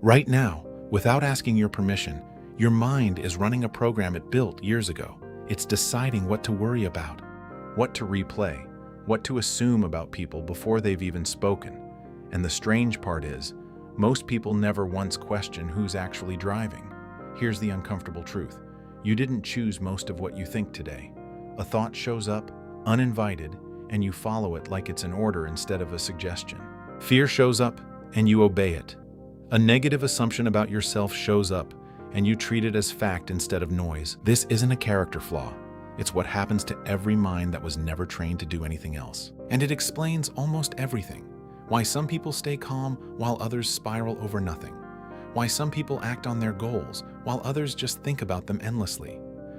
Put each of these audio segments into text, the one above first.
Right now, without asking your permission, your mind is running a program it built years ago. It's deciding what to worry about, what to replay, what to assume about people before they've even spoken. And the strange part is, most people never once question who's actually driving. Here's the uncomfortable truth. You didn't choose most of what you think today. A thought shows up, uninvited, and you follow it like it's an order instead of a suggestion. Fear shows up, and you obey it. A negative assumption about yourself shows up, and you treat it as fact instead of noise. This isn't a character flaw. It's what happens to every mind that was never trained to do anything else. And it explains almost everything. Why some people stay calm while others spiral over nothing. Why some people act on their goals while others just think about them endlessly.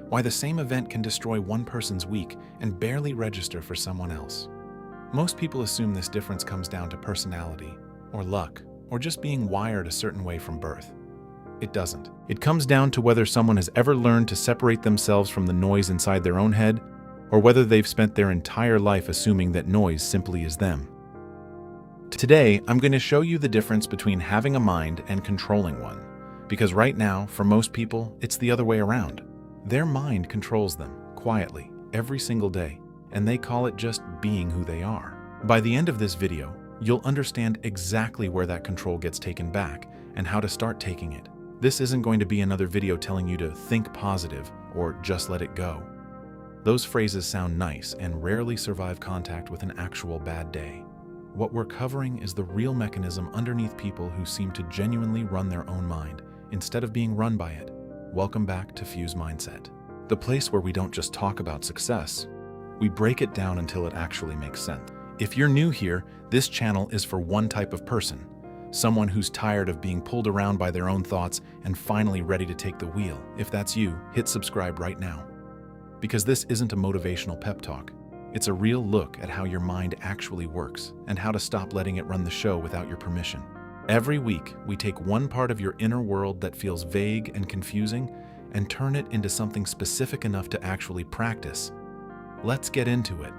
Why the same event can destroy one person's week and barely register for someone else. Most people assume this difference comes down to personality, or luck, or just being wired a certain way from birth. It doesn't. It comes down to whether someone has ever learned to separate themselves from the noise inside their own head, or whether they've spent their entire life assuming that noise simply is them. Today, I'm going to show you the difference between having a mind and controlling one. Because right now, for most people, it's the other way around. Their mind controls them, quietly, every single day, and they call it just being who they are. By the end of this video, you'll understand exactly where that control gets taken back and how to start taking it. This isn't going to be another video telling you to think positive or just let it go. Those phrases sound nice and rarely survive contact with an actual bad day. What we're covering is the real mechanism underneath people who seem to genuinely run their own mind instead of being run by it. Welcome back to Fuse Mindset, the place where we don't just talk about success, we break it down until it actually makes sense. If you're new here, this channel is for one type of person, someone who's tired of being pulled around by their own thoughts and finally ready to take the wheel. If that's you, hit subscribe right now. Because this isn't a motivational pep talk. It's a real look at how your mind actually works and how to stop letting it run the show without your permission. Every week, we take one part of your inner world that feels vague and confusing and turn it into something specific enough to actually practice. Let's get into it.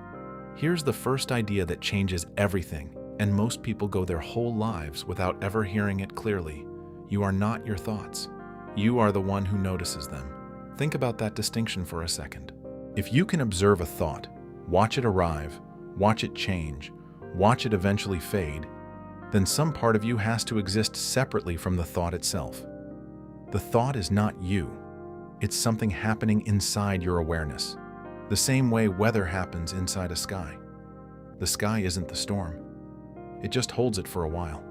Here's the first idea that changes everything, and most people go their whole lives without ever hearing it clearly. You are not your thoughts. You are the one who notices them. Think about that distinction for a second. If you can observe a thought, watch it arrive, watch it change, watch it eventually fade, then some part of you has to exist separately from the thought itself. The thought is not you. It's something happening inside your awareness. The same way weather happens inside a sky. The sky isn't the storm. It just holds it for a while.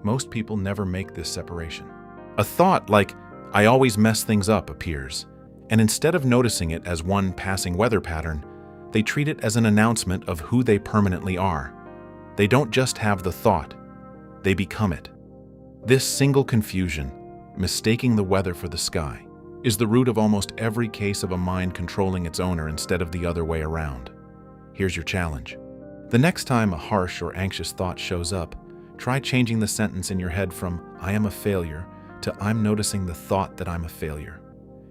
Most people never make this separation. A thought like, "I always mess things up," appears, and instead of noticing it as one passing weather pattern, they treat it as an announcement of who they permanently are. They don't just have the thought, they become it. This single confusion, mistaking the weather for the sky, is the root of almost every case of a mind controlling its owner instead of the other way around. Here's your challenge. The next time a harsh or anxious thought shows up, try changing the sentence in your head from "I am a failure" to "I'm noticing the thought that I'm a failure."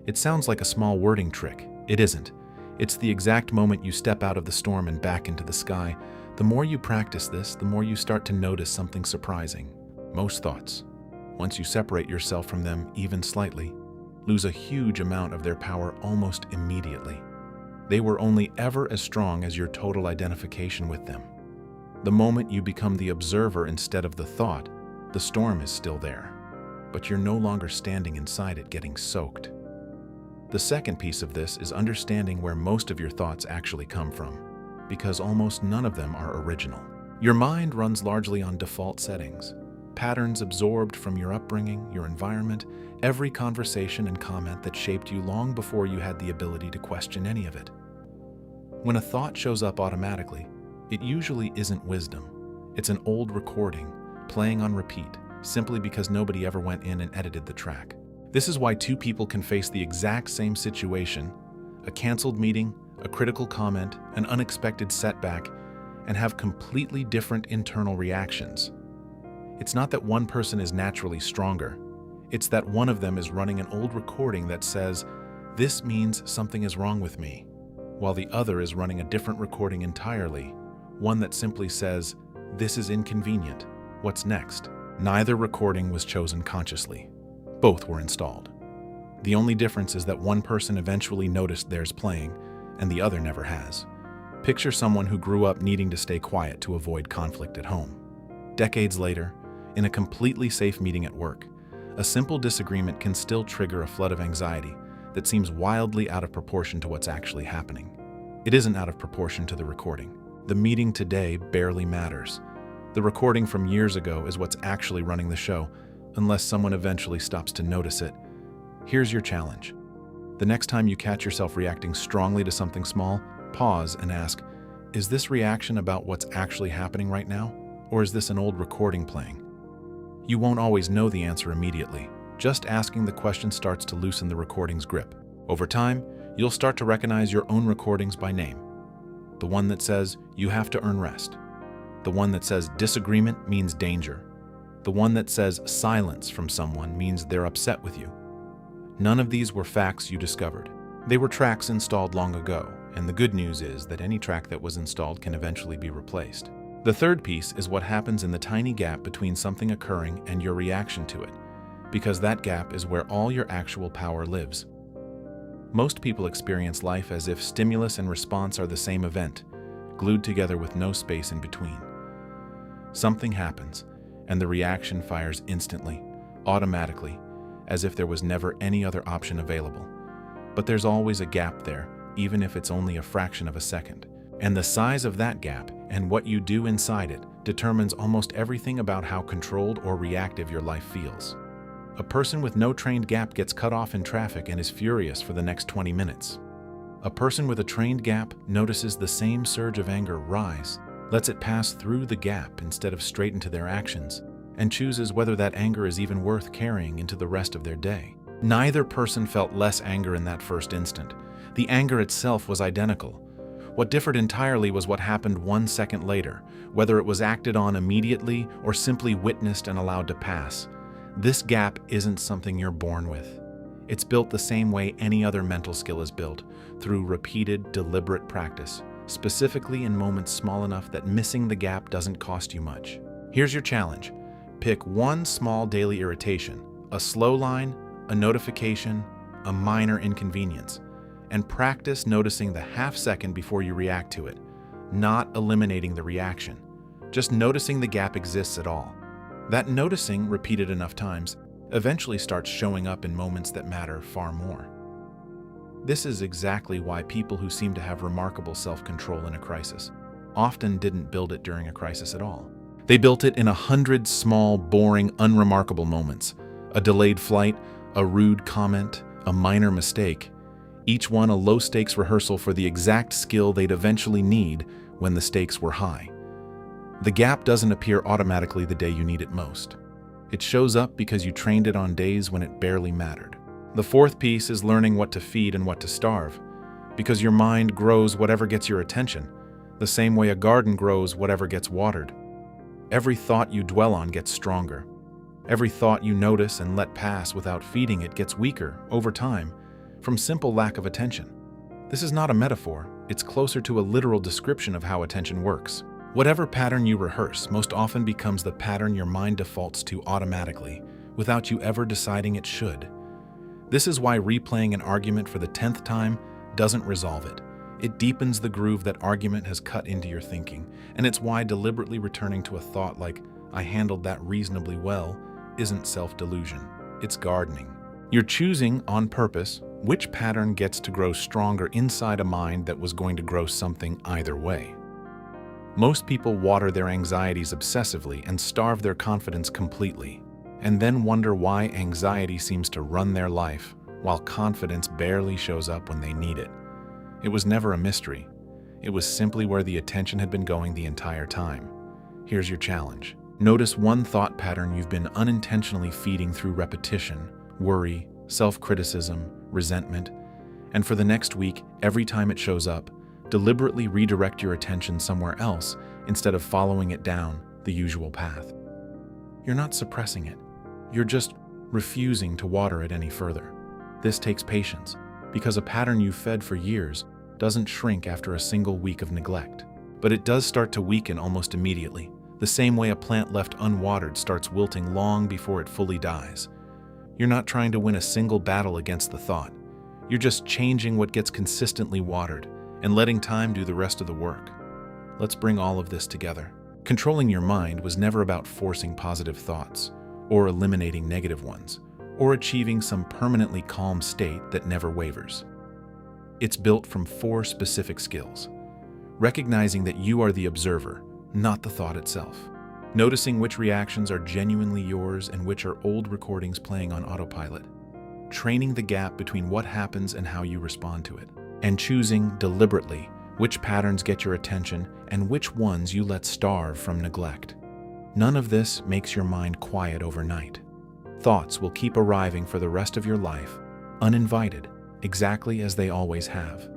It sounds like a small wording trick. It isn't. It's the exact moment you step out of the storm and back into the sky. The more you practice this, the more you start to notice something surprising. Most thoughts, once you separate yourself from them even slightly, lose a huge amount of their power almost immediately. They were only ever as strong as your total identification with them. The moment you become the observer instead of the thought, the storm is still there, but you're no longer standing inside it getting soaked. The second piece of this is understanding where most of your thoughts actually come from, because almost none of them are original. Your mind runs largely on default settings, patterns absorbed from your upbringing, your environment, every conversation and comment that shaped you long before you had the ability to question any of it. When a thought shows up automatically, it usually isn't wisdom. It's an old recording, playing on repeat, simply because nobody ever went in and edited the track. This is why two people can face the exact same situation, a canceled meeting, a critical comment, an unexpected setback, and have completely different internal reactions. It's not that one person is naturally stronger. It's that one of them is running an old recording that says, "This means something is wrong with me," while the other is running a different recording entirely, one that simply says, "This is inconvenient. What's next?" Neither recording was chosen consciously. Both were installed. The only difference is that one person eventually noticed theirs playing, and the other never has. Picture someone who grew up needing to stay quiet to avoid conflict at home. Decades later, in a completely safe meeting at work, a simple disagreement can still trigger a flood of anxiety that seems wildly out of proportion to what's actually happening. It isn't out of proportion to the recording. The meeting today barely matters. The recording from years ago is what's actually running the show, unless someone eventually stops to notice it. Here's your challenge. The next time you catch yourself reacting strongly to something small, pause and ask, is this reaction about what's actually happening right now, or is this an old recording playing? You won't always know the answer immediately. Just asking the question starts to loosen the recording's grip. Over time, you'll start to recognize your own recordings by name. The one that says, you have to earn rest. The one that says, disagreement means danger. The one that says, silence from someone means they're upset with you. None of these were facts you discovered. They were tracks installed long ago, and the good news is that any track that was installed can eventually be replaced. The third piece is what happens in the tiny gap between something occurring and your reaction to it, because that gap is where all your actual power lives. Most people experience life as if stimulus and response are the same event, glued together with no space in between. Something happens, and the reaction fires instantly, automatically, as if there was never any other option available. But there's always a gap there, even if it's only a fraction of a second. And the size of that gap and what you do inside it determines almost everything about how controlled or reactive your life feels. A person with no trained gap gets cut off in traffic and is furious for the next 20 minutes. A person with a trained gap notices the same surge of anger rise, lets it pass through the gap instead of straight into their actions, and chooses whether that anger is even worth carrying into the rest of their day. Neither person felt less anger in that first instant. The anger itself was identical. What differed entirely was what happened 1 second later, whether it was acted on immediately or simply witnessed and allowed to pass. This gap isn't something you're born with. It's built the same way any other mental skill is built, through repeated, deliberate practice, specifically in moments small enough that missing the gap doesn't cost you much. Here's your challenge. Pick one small daily irritation, a slow line, a notification, a minor inconvenience, and practice noticing the half second before you react to it, not eliminating the reaction, just noticing the gap exists at all. That noticing, repeated enough times, eventually starts showing up in moments that matter far more. This is exactly why people who seem to have remarkable self-control in a crisis often didn't build it during a crisis at all. They built it in 100 small, boring, unremarkable moments. A delayed flight, a rude comment, a minor mistake, each one a low-stakes rehearsal for the exact skill they'd eventually need when the stakes were high. The gap doesn't appear automatically the day you need it most. It shows up because you trained it on days when it barely mattered. The fourth piece is learning what to feed and what to starve, because your mind grows whatever gets your attention, the same way a garden grows whatever gets watered. Every thought you dwell on gets stronger. Every thought you notice and let pass without feeding it gets weaker over time from simple lack of attention. This is not a metaphor, it's closer to a literal description of how attention works. Whatever pattern you rehearse most often becomes the pattern your mind defaults to automatically, without you ever deciding it should. This is why replaying an argument for the 10th time doesn't resolve it. It deepens the groove that argument has cut into your thinking, and it's why deliberately returning to a thought like, I handled that reasonably well, isn't self-delusion, it's gardening. You're choosing, on purpose, which pattern gets to grow stronger inside a mind that was going to grow something either way. Most people water their anxieties obsessively and starve their confidence completely, and then wonder why anxiety seems to run their life while confidence barely shows up when they need it. It was never a mystery. It was simply where the attention had been going the entire time. Here's your challenge. Notice one thought pattern you've been unintentionally feeding through repetition, worry, self-criticism, resentment, and for the next week, every time it shows up, deliberately redirect your attention somewhere else instead of following it down the usual path. You're not suppressing it. You're just refusing to water it any further. This takes patience, because a pattern you've fed for years doesn't shrink after a single week of neglect. But it does start to weaken almost immediately, the same way a plant left unwatered starts wilting long before it fully dies. You're not trying to win a single battle against the thought. You're just changing what gets consistently watered and letting time do the rest of the work. Let's bring all of this together. Controlling your mind was never about forcing positive thoughts, or eliminating negative ones, or achieving some permanently calm state that never wavers. It's built from 4 specific skills. Recognizing that you are the observer, not the thought itself. Noticing which reactions are genuinely yours and which are old recordings playing on autopilot. Training the gap between what happens and how you respond to it. And choosing deliberately which patterns get your attention and which ones you let starve from neglect. None of this makes your mind quiet overnight. Thoughts will keep arriving for the rest of your life, uninvited, exactly as they always have.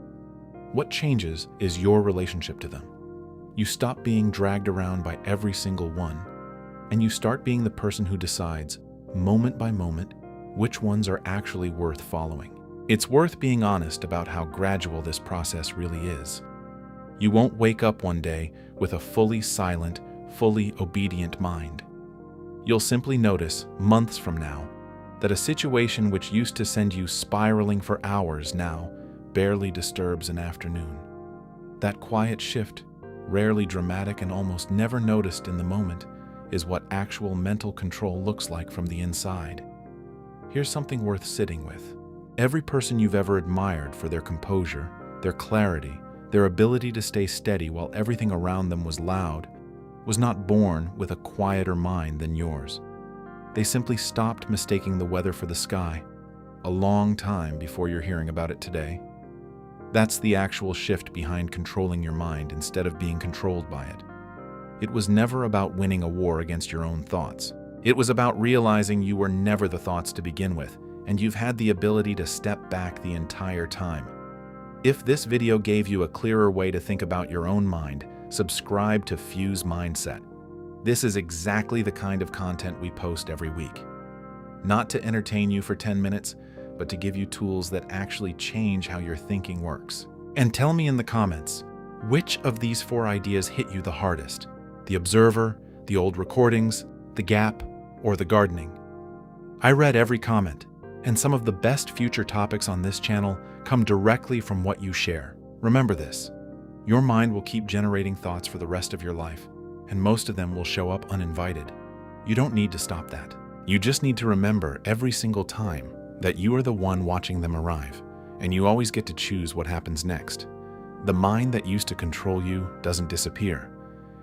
What changes is your relationship to them. You stop being dragged around by every single one, and you start being the person who decides, moment by moment, which ones are actually worth following. It's worth being honest about how gradual this process really is. You won't wake up one day with a fully silent, fully obedient mind. You'll simply notice, months from now, that a situation which used to send you spiraling for hours now barely disturbs an afternoon. That quiet shift, rarely dramatic and almost never noticed in the moment, is what actual mental control looks like from the inside. Here's something worth sitting with. Every person you've ever admired for their composure, their clarity, their ability to stay steady while everything around them was loud, was not born with a quieter mind than yours. They simply stopped mistaking the weather for the sky a long time before you're hearing about it today. That's the actual shift behind controlling your mind instead of being controlled by it. It was never about winning a war against your own thoughts. It was about realizing you were never the thoughts to begin with, and you've had the ability to step back the entire time. If this video gave you a clearer way to think about your own mind, subscribe to Fuse Mindset. This is exactly the kind of content we post every week. Not to entertain you for 10 minutes, but to give you tools that actually change how your thinking works. And tell me in the comments, which of these 4 ideas hit you the hardest? The observer, the old recordings, the gap, or the gardening? I read every comment, and some of the best future topics on this channel come directly from what you share. Remember this, your mind will keep generating thoughts for the rest of your life, and most of them will show up uninvited. You don't need to stop that. You just need to remember every single time that you are the one watching them arrive, and you always get to choose what happens next. The mind that used to control you doesn't disappear.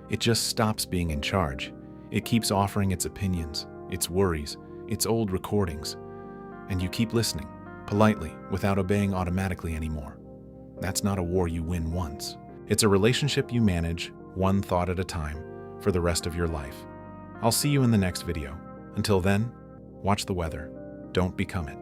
It just stops being in charge. It keeps offering its opinions, its worries, its old recordings, and you keep listening, politely, without obeying automatically anymore. That's not a war you win once. It's a relationship you manage, one thought at a time, for the rest of your life. I'll see you in the next video. Until then, watch the weather. Don't become it.